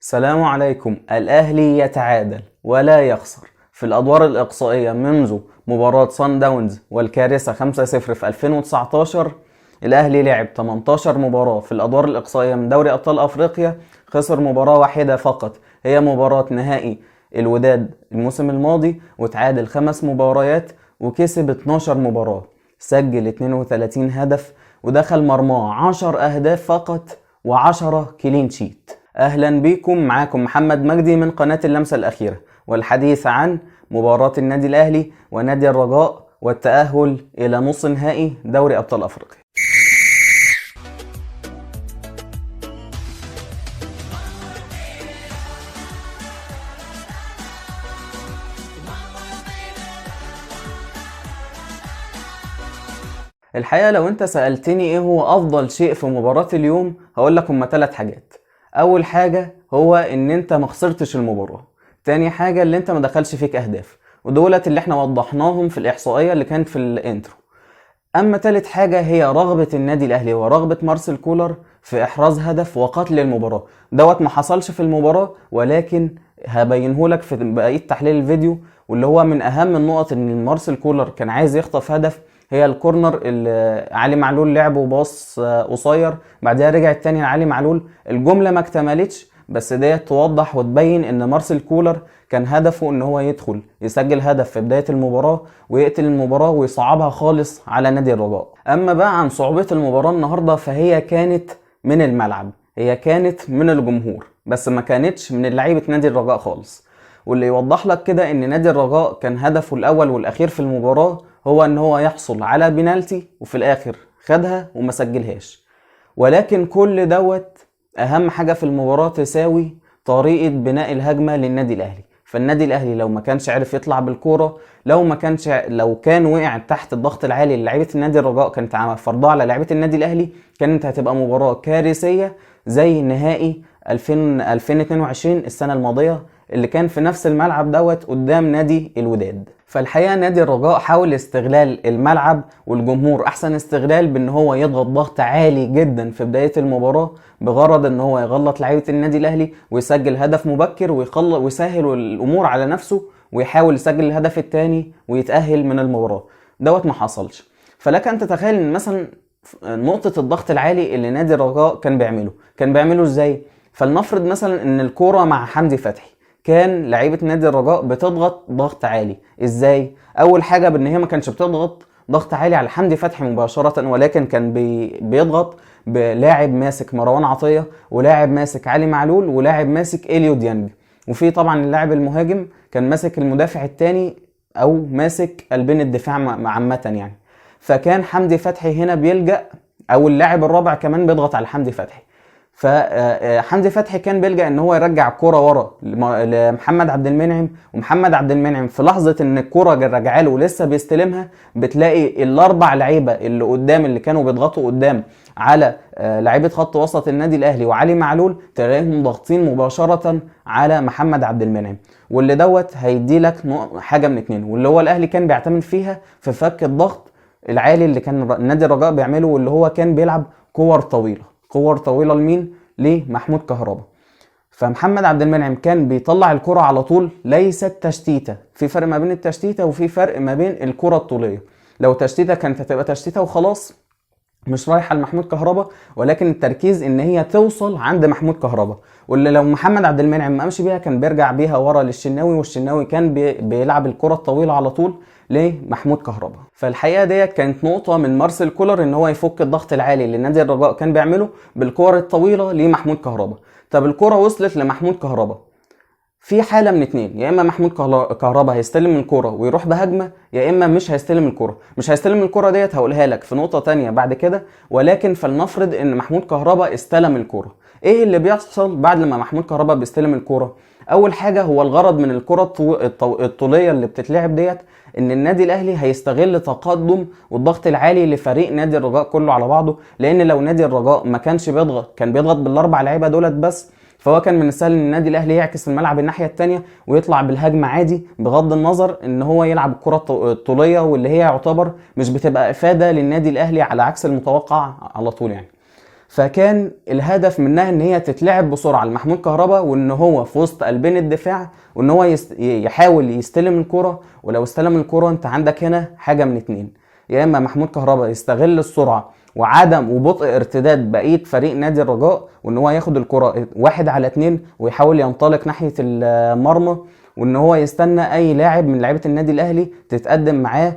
السلام عليكم. الأهلي يتعادل ولا يخسر في الأدوار الإقصائية منذ مباراة صن داونز والكارثة 5-0 في 2019. الأهلي لعب 18 مباراة في الأدوار الإقصائية من دوري أبطال أفريقيا، خسر مباراة واحدة فقط، هي مباراة نهائي الوداد الموسم الماضي، وتعادل 5 مباريات وكسب 12 مباراة، سجل 32 هدف ودخل مرماه 10 أهداف فقط و10 كلين شيت. اهلا بيكم، معاكم محمد مجدي من قناة اللمسة الاخيرة، والحديث عن مباراة النادي الاهلي ونادي الرجاء والتأهل الى نص نهائي دوري ابطال افريقيا. الحقيقة لو انت سألتني ايه هو افضل شيء في مباراة اليوم، هقولك هما 3 حاجات. اول حاجة هو ان انت ما خسرتش المباراة، تاني حاجة اللي انت ما دخلش فيك اهداف، ودولت اللي احنا وضحناهم في الاحصائية اللي كانت في الانترو. اما تالت حاجة هي رغبة النادي الاهلي ورغبة مارسيل كولر في احراز هدف وقتل المباراة. دوت ما حصلش في المباراة، ولكن هبينهولك في بقية تحليل الفيديو. واللي هو من اهم النقط ان مارسيل كولر كان عايز يخطف هدف، هي الكورنر اللي علي معلول لعبه باص قصير، بعدها رجع التاني لعلي معلول. الجملة ما اكتملتش، بس ديت توضح وتبين ان مارسيل كولر كان هدفه ان هو يدخل يسجل هدف في بداية المباراة ويقتل المباراة ويصعبها خالص على نادي الرجاء. اما بقى عن صعوبة المباراة النهاردة، فهي كانت من الملعب، هي كانت من الجمهور، بس ما كانتش من لعيبة نادي الرجاء خالص. واللي يوضح لك كده ان نادي الرجاء كان هدفه الاول والاخير في المباراة هو ان هو يحصل على بينالتي، وفي الاخر خدها وما سجلهاش. ولكن كل دوت اهم حاجة في المباراة تساوي طريقة بناء الهجمة للنادي الاهلي. فالنادي الاهلي لو ما كانش عارف يطلع بالكورة، لو كان وقع تحت الضغط العالي اللي لعيبة النادي الرجاء كانت فرضها على لعيبة النادي الاهلي، كانت هتبقى مباراة كارثية زي نهائي 2022 السنة الماضية اللي كان في نفس الملعب دوت قدام نادي الوداد. فالحقيقة نادي الرجاء حاول استغلال الملعب والجمهور احسن استغلال بان هو يضغط ضغط عالي جدا في بداية المباراة، بغرض ان هو يغلط لعيبة النادي الاهلي ويسجل هدف مبكر ويسهل الامور على نفسه، ويحاول يسجل الهدف الثاني ويتأهل من المباراة. دوت ما حصلش. فلك ان تتخيل ان مثلا نقطة الضغط العالي اللي نادي الرجاء كان بيعمله ازاي. فلنفرض مثلا ان الكورة مع حمدي فتحي، كان لعيبة نادي الرجاء بتضغط ضغط عالي ازاي؟ اول حاجة بان هي ما كانش بتضغط ضغط عالي على حمدي فتحي مباشرة، ولكن كان بيضغط بلاعب ماسك مروان عطية، ولاعب ماسك علي معلول، ولاعب ماسك إليو ديانج، وفي طبعا اللاعب المهاجم كان ماسك المدافع الثاني او ماسك قلبين الدفاع عامة يعني. فكان حمدي فتحي هنا بيلجأ، او اللاعب الرابع كمان بيضغط على حمدي فتحي. فحمدي فتحي كان بيلجأ ان هو يرجع الكرة ورا لمحمد عبد المنعم، ومحمد عبد المنعم في لحظة ان الكرة راجعه له ولسه بيستلمها، بتلاقي الاربع لعيبة اللي قدام اللي كانوا بيضغطوا قدام على لعيبة خط وسط النادي الاهلي وعلي معلول، تلاقيهم ضاغطين مباشرة على محمد عبد المنعم. واللي دوت هيدي لك حاجة من اتنين، واللي هو الاهلي كان بيعتمد فيها في فك الضغط العالي اللي كان نادي الرجاء بيعمله، واللي هو كان بيلعب كور طويلة لمين؟ لمحمود كهربا. فمحمد عبد المنعم كان بيطلع الكرة على طول، ليست تشتيتة. في فرق ما بين التشتيتة وفي فرق ما بين الكرة الطولية. لو تشتيتة كانت هتبقى تشتيتة وخلاص، مش رايحة لمحمود كهربا، ولكن التركيز ان هي توصل عند محمود كهربا. واللي لو محمد عبد المنعم ما امشي بيها كان بيرجع بيها ورا للشناوي، والشناوي كان بيلعب الكرة الطويلة على طول لمحمود كهربا. فالحقيقة ديت كانت نقطة من مارسيل كولر ان هو يفك الضغط العالي اللي نادي الرجاء كان بيعمله بالكور الطويلة لمحمود كهربا. طب الكرة وصلت لمحمود كهربا، في حالة من اتنين: يا اما محمود كهربا هيستلم الكرة ويروح بهجمة، يا اما مش هيستلم الكرة. ديت هقولها لك في نقطة تانية بعد كده. ولكن فلنفرض ان محمود كهربا استلم الكرة، ايه اللي بيحصل بعد لما محمود كهربا بيستلم الكرة؟ اول حاجة هو الغرض من الكرة الطولية اللي بتتلعب ديت، ان النادي الاهلي هيستغل تقدم والضغط العالي لفريق نادي الرجاء كله على بعضه. لان لو نادي الرجاء ما كانش بيضغط، كان بيضغط بالاربع لعيبه دولت بس، فهو كان من السهل ان النادي الاهلي يعكس الملعب الناحيه الثانيه ويطلع بالهجمه عادي، بغض النظر ان هو يلعب الكره الطوليه، واللي هي يعتبر مش بتبقى افاده للنادي الاهلي على عكس المتوقع على طول يعني. فكان الهدف منها ان هي تتلعب بسرعه لمحمود كهربا، وان هو في وسط قلبين الدفاع، وان هو يحاول يستلم الكره. ولو استلم الكره انت عندك هنا حاجه من اتنين: يا اما محمود كهربا يستغل السرعه وعدم وبطء ارتداد بقيه فريق نادي الرجاء، وان هو ياخد الكره 1-2 ويحاول ينطلق ناحيه المرمى، وان هو يستنى اي لاعب من لعيبه النادي الاهلي تتقدم معاه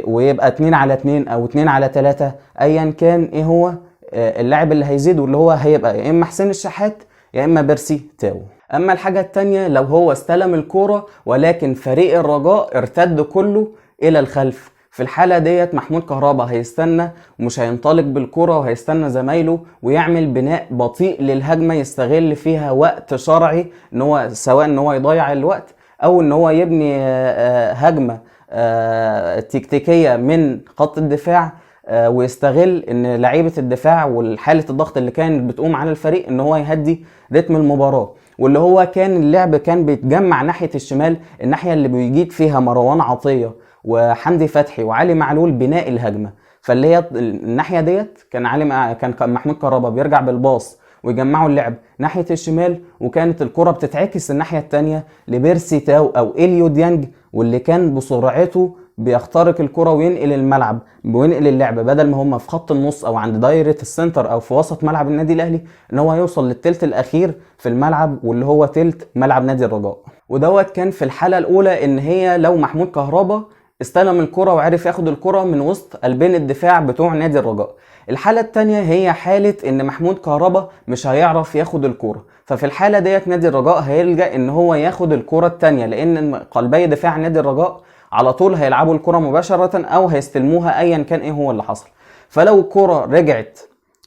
ويبقى 2-2 او 2-3، ايا كان ايه هو اللاعب اللي هيزيد، واللي هو هيبقى يا اما حسين الشحات يا اما بيرسي تاو. اما الحاجه التانية لو هو استلم الكوره ولكن فريق الرجاء ارتد كله الى الخلف، في الحالة ديت محمود كهربا هيستنى ومش هينطلق بالكرة، وهيستنى زمايله ويعمل بناء بطيء للهجمة يستغل فيها وقت شرعي، ان هو سواء ان هو يضيع الوقت او ان هو يبني هجمة تكتيكية من خط الدفاع، ويستغل ان لعيبة الدفاع والحالة الضغط اللي كانت بتقوم على الفريق ان هو يهدي رتم المباراة. واللي هو كان اللعب كان بيتجمع ناحية الشمال، الناحية اللي بيجيد فيها مروان عطية وحمدي فتحي وعلي معلول بناء الهجمه. فاللي هي الناحيه ديت كان محمود كهربا بيرجع بالباص ويجمعوا اللعب ناحيه الشمال، وكانت الكره بتتعكس الناحيه الثانيه لبيرسي تاو او اليو ديانج، واللي كان بسرعته بيخترق الكره وينقل الملعب وينقل اللعب، بدل ما هم في خط النص او عند دايره السنتر او في وسط ملعب النادي الاهلي، ان هو يوصل للثلث الاخير في الملعب واللي هو ثلث ملعب نادي الرجاء. ودوت كان في الحاله الاولى ان هي لو محمود كهربا استلم الكرة وعرف ياخد الكرة من وسط قلبين الدفاع بتوع نادي الرجاء. الحالة التانية هي حالة ان محمود كهربا مش هيعرف ياخد الكرة، ففي الحالة ديت نادي الرجاء هيلجأ ان هو ياخد الكرة التانية، لان قلبي دفاع نادي الرجاء على طول هيلعبوا الكرة مباشرة او هيستلموها ايا كان ايه هو اللي حصل. فلو الكرة رجعت،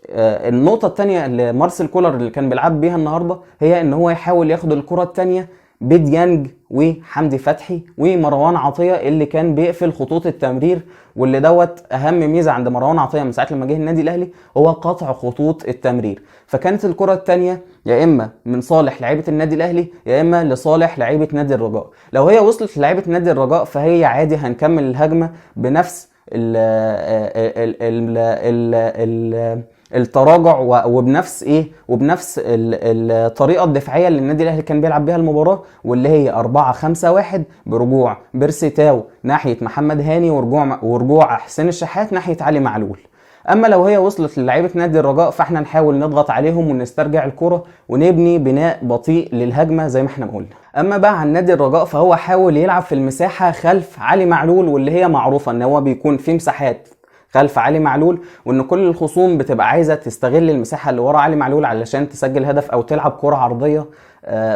النقطة التانية اللي مارسيل كولر اللي كان بيلعب بيها النهاردة هي ان هو يحاول ياخد الكرة التانية بديانج وحمدي فتحي ومروان عطية اللي كان بيقفل خطوط التمرير، واللي دوت اهم ميزة عند مروان عطية من ساعة لما جه النادي الاهلي هو قطع خطوط التمرير. فكانت الكرة التانية يا اما من صالح لعيبة النادي الاهلي يا اما لصالح لعيبة نادي الرجاء. لو هي وصلت لعيبة نادي الرجاء فهي عادي هنكمل الهجمة بنفس التراجع وبنفس الطريقه الدفاعيه اللي النادي الاهلي كان بيلعب بيها المباراه، واللي هي 4-5-1 برجوع بيرسي تاو ناحيه محمد هاني ورجوع حسين الشحات ناحيه علي معلول. اما لو هي وصلت للعيبه نادي الرجاء فاحنا نحاول نضغط عليهم ونسترجع الكره ونبني بناء بطيء للهجمه زي ما احنا قلنا. اما بقى عن نادي الرجاء فهو حاول يلعب في المساحه خلف علي معلول، واللي هي معروفه ان هو بيكون في مساحات خلف علي معلول، وان كل الخصوم بتبقى عايزه تستغل المساحه اللي ورا علي معلول علشان تسجل هدف او تلعب كره عرضيه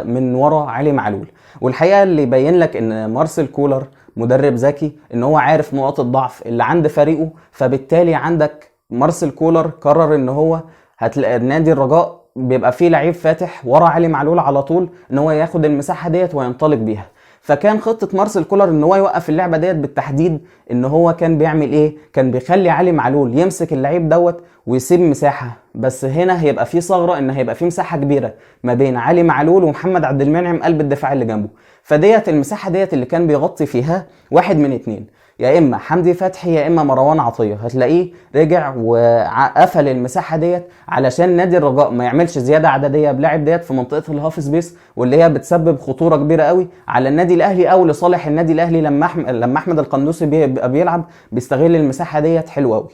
من ورا علي معلول. والحقيقه اللي يبين لك ان مارسيل كولر مدرب ذكي، ان هو عارف نقاط الضعف اللي عند فريقه، فبالتالي عندك مارسيل كولر قرر ان هو هتلاقي نادي الرجاء بيبقى فيه لعيب فاتح ورا علي معلول على طول ان هو ياخد المساحه ديت وينطلق بيها. فكان خطة مارسيل كولر ان هو يوقف اللعبة ديت بالتحديد، ان هو كان بيعمل ايه؟ كان بيخلي علي معلول يمسك اللعيب دوت ويسيب مساحة، بس هنا هيبقى في ثغرة ان هيبقى في مساحة كبيرة ما بين علي معلول ومحمد عبد المنعم قلب الدفاع اللي جنبه. فديت المساحة ديت اللي كان بيغطي فيها واحد من اتنين، يا اما حمدي فتحي يا اما مروان عطيه. هتلاقيه رجع وقفل المساحه ديت علشان نادي الرجاء ما يعملش زياده عدديه بلاعب ديت في منطقه الهاف سبيس، واللي هي بتسبب خطوره كبيره قوي على النادي الاهلي او لصالح النادي الاهلي لما احمد القندوسي بيلعب بيستغل المساحه ديت حلو قوي.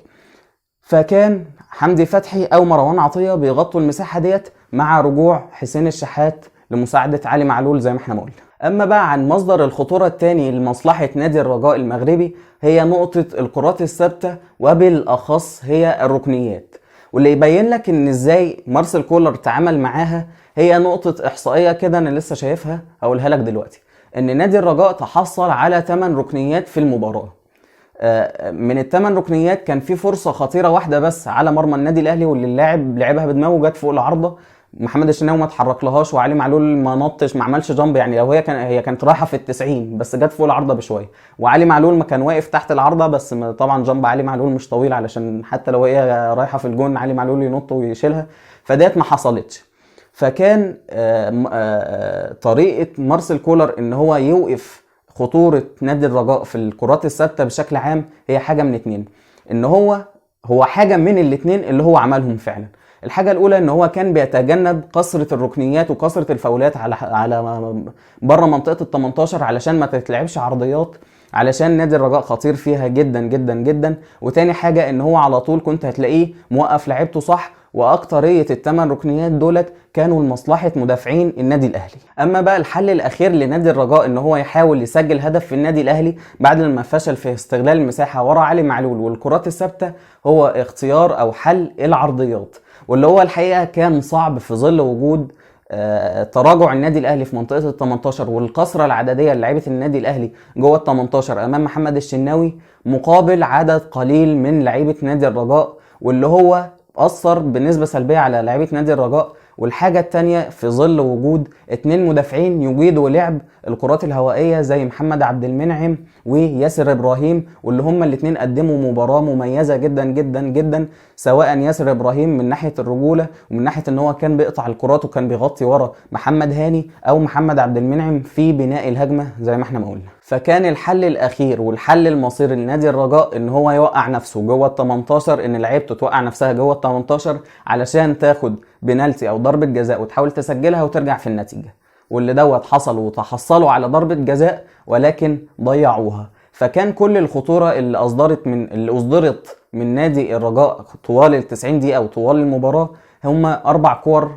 فكان حمدي فتحي او مروان عطيه بيغطوا المساحه ديت مع رجوع حسين الشحات لمساعده علي معلول زي ما احنا قلنا. اما بقى عن مصدر الخطوره الثاني لمصلحه نادي الرجاء المغربي هي نقطه الكرات الثابته وبالاخص هي الركنيات، واللي يبين لك ان ازاي مارسيل كولر تعامل معاها هي نقطه احصائيه كده انا لسه شايفها هقولها لك دلوقتي، ان نادي الرجاء تحصل على 8 ركنيات في المباراه. من الثمان ركنيات كان في فرصه خطيره واحده بس على مرمى النادي الاهلي، واللي اللاعب لعبها بدماغه جت فوق العارضه، محمد الشناوي ما اتحركلهاش وعلي معلول ما نطش ما عملش جامب، يعني لو هي كانت رايحه في ال90 بس جت فوق العارضه بشويه، وعلي معلول ما كان واقف تحت العارضه بس طبعا جامب علي معلول مش طويل علشان حتى لو هي رايحه في الجون علي معلول ينط ويشيلها، فديت ما حصلتش. فكان طريقه مارسيل كولر ان هو يوقف خطوره نادي الرجاء في الكرات الثابته بشكل عام هي حاجه من اتنين، ان هو حاجه من الاتنين اللي هو عملهم فعلا. الحاجه الاولى ان هو كان بيتجنب كثره الركنيات وكثره الفاولات على بره منطقه ال 18 علشان ما تتلعبش عرضيات، علشان نادي الرجاء خطير فيها جدا جدا جدا. وتاني حاجه ان هو على طول كنت هتلاقيه موقف لعيبته صح، واكتريه الثمان ركنيات دولت كانوا لمصلحه مدافعين النادي الاهلي. اما بقى الحل الاخير لنادي الرجاء ان هو يحاول يسجل هدف في النادي الاهلي بعد ما فشل في استغلال المساحه ورا علي معلول والكرات الثابته، هو اختيار او حل العرضيات، واللي هو الحقيقه كان صعب في ظل وجود تراجع النادي الاهلي في منطقه ال 18 والكثره العدديه للاعيبه النادي الاهلي جوه ال 18 امام محمد الشناوي، مقابل عدد قليل من لعيبه نادي الرجاء، واللي هو اثر بنسبه سلبيه على لعيبه نادي الرجاء. والحاجه الثانيه في ظل وجود 2 مدافعين يجيدوا لعب الكرات الهوائيه زي محمد عبد المنعم وياسر ابراهيم، واللي هما الاثنين قدموا مباراه مميزه جدا جدا جدا، سواء ياسر ابراهيم من ناحيه الرجوله ومن ناحيه ان هو كان بيقطع الكرات وكان بيغطي ورا محمد هاني، او محمد عبد المنعم في بناء الهجمه زي ما احنا ما قلنا. فكان الحل الاخير والحل المصيري لنادي الرجاء ان هو يوقع نفسه جوه ال 18، ان لعيبته توقع نفسها جوه ال 18 علشان تاخد بنالتي او ضربه جزاء وتحاول تسجلها وترجع في النتيجه، واللي دوت حصل وتحصلوا على ضربه جزاء ولكن ضيعوها. فكان كل الخطوره اللي اصدرت من نادي الرجاء طوال ال 90 دقيقه او طوال المباراه هم 4 كور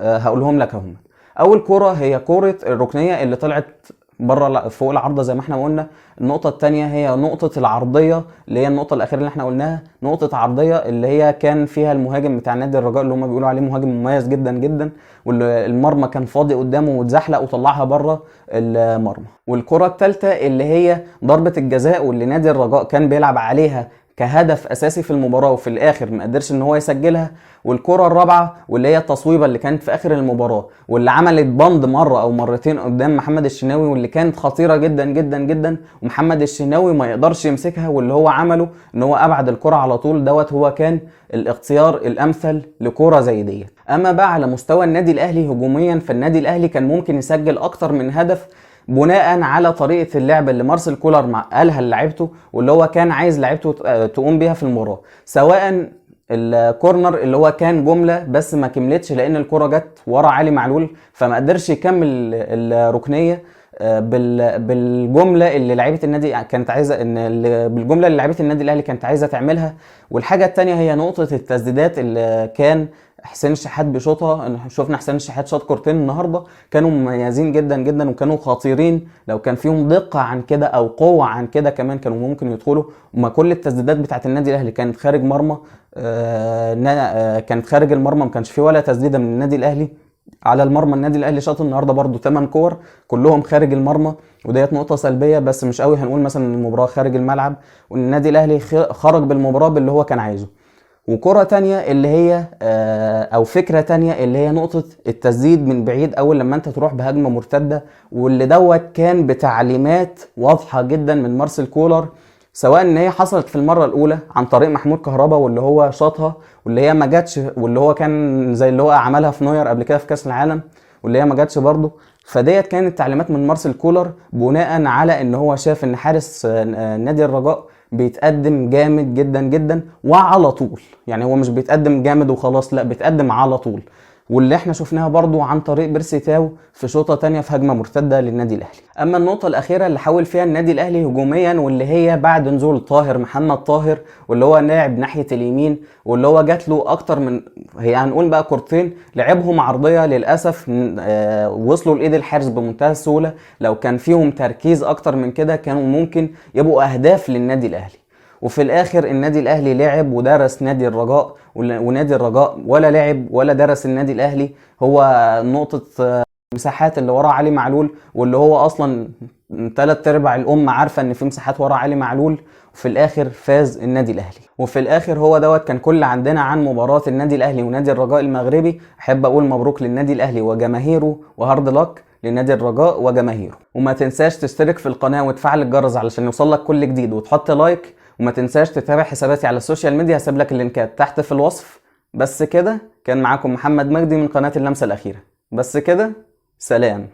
هقولهم لك هم. اول كوره هي كوره الركنيه اللي طلعت بره فوق العارضه زي ما احنا قلنا. النقطه الثانيه هي نقطه العرضيه اللي هي النقطه الاخيره اللي احنا قلناها، نقطه عرضيه اللي هي كان فيها المهاجم بتاع نادي الرجاء اللي هم بيقولوا عليه مهاجم مميز جدا جدا، والمرمى كان فاضي قدامه واتزحلق وطلعها بره المرمى. والكره الثالثه اللي هي ضربه الجزاء واللي نادي الرجاء كان بيلعب عليها كهدف اساسي في المباراه وفي الاخر ما قدرش ان هو يسجلها. والكره الرابعه واللي هي التصويبه اللي كانت في اخر المباراه واللي عملت بند مره او مرتين قدام محمد الشناوي، واللي كانت خطيره جدا جدا جدا ومحمد الشناوي ما يقدرش يمسكها، واللي هو عمله ان هو ابعد الكره على طول. دوت هو كان الاختيار الامثل لكره زي دي. اما بقى على مستوى النادي الاهلي هجوميا، فالنادي الاهلي كان ممكن يسجل اكتر من هدف بناء على طريقه اللعب اللي مارسيل كولر قالها لعيبته، واللي هو كان عايز لعيبته تقوم بيها في المباراه، سواء الكورنر اللي هو كان جمله بس ما كملتش لان الكره جت ورا علي معلول فما قدرش يكمل الركنيه بالجمله اللي لعيبه النادي كانت عايزه بالجمله اللي لعيبه النادي الاهلي كانت عايزه تعملها. والحاجه الثانيه هي نقطه التسديدات اللي كان حسين الشحات بيشوطها. شفنا حسين الشحات شاط كورتين النهارده كانوا مميزين جدا جدا وكانوا خطيرين، لو كان فيهم دقه عن كده او قوه عن كده كمان كانوا ممكن يدخلوا. وما كل التسديدات بتاعت النادي الاهلي كانت خارج مرمى، كانت خارج المرمى، ما كانش في ولا تسديده من النادي الاهلي على المرمى. النادي الاهلي شاط النهارده برده 8 كور كلهم خارج المرمى، وديت نقطه سلبيه بس مش قوي هنقول مثلا ان المباراه خارج الملعب، والنادي الاهلي خرج بالمباراه باللي هو كان عايزه. وكرة تانية اللي هي او فكرة تانية اللي هي نقطة التسديد من بعيد اول لما انت تروح بهجمة مرتدة، واللي دوت كان بتعليمات واضحة جدا من مارسيل كولر، سواء ان هي حصلت في المرة الاولى عن طريق محمود كهربا واللي هو شاطها واللي هي ما جاتش، واللي هو كان زي اللي هو عملها في نوير قبل كده في كاس العالم واللي هي ما جاتش برضه. فديت كانت تعليمات من مارسيل كولر بناء على ان هو شاف ان حارس نادي الرجاء بيتقدم جامد جدا جدا وعلى طول، يعني هو مش بيتقدم جامد وخلاص، لا بيتقدم على طول، واللي احنا شفناها برضو عن طريق بيرسي تاو في شوطه تانية في هجمه مرتده للنادي الاهلي. اما النقطه الاخيره اللي حاول فيها النادي الاهلي هجوميا واللي هي بعد نزول محمد طاهر واللي هو لاعب ناحيه اليمين، واللي هو جات له اكتر من هي هنقول بقى كورتين لعبهم عرضيه للاسف وصلوا لايد الحارس بمنتهى السهوله. لو كان فيهم تركيز اكتر من كده كانوا ممكن يبقوا اهداف للنادي الاهلي. وفي الاخر النادي الاهلي لعب ودرس نادي الرجاء، ونادي الرجاء ولا لعب ولا درس النادي الاهلي. هو نقطة مساحات اللي ورا علي معلول، واللي هو اصلا 3/4 الامة عارفة ان في مساحات ورا علي معلول، وفي الاخر فاز النادي الاهلي. وفي الاخر هو دوت كان كل عندنا عن مباراة النادي الاهلي ونادي الرجاء المغربي. احب اقول مبروك للنادي الاهلي وجماهيره، وهارد لك لنادي الرجاء وجماهيره. وما تنساش تشترك في القناة وتفعل الجرس علشان يوصلك كل جديد، وتحط لايك، وما تنساش تتابع حساباتي على السوشيال ميديا، هسيب لك اللينكات تحت في الوصف. بس كده، كان معاكم محمد مجدي من قناة اللمسة الأخيرة. بس كده، سلام.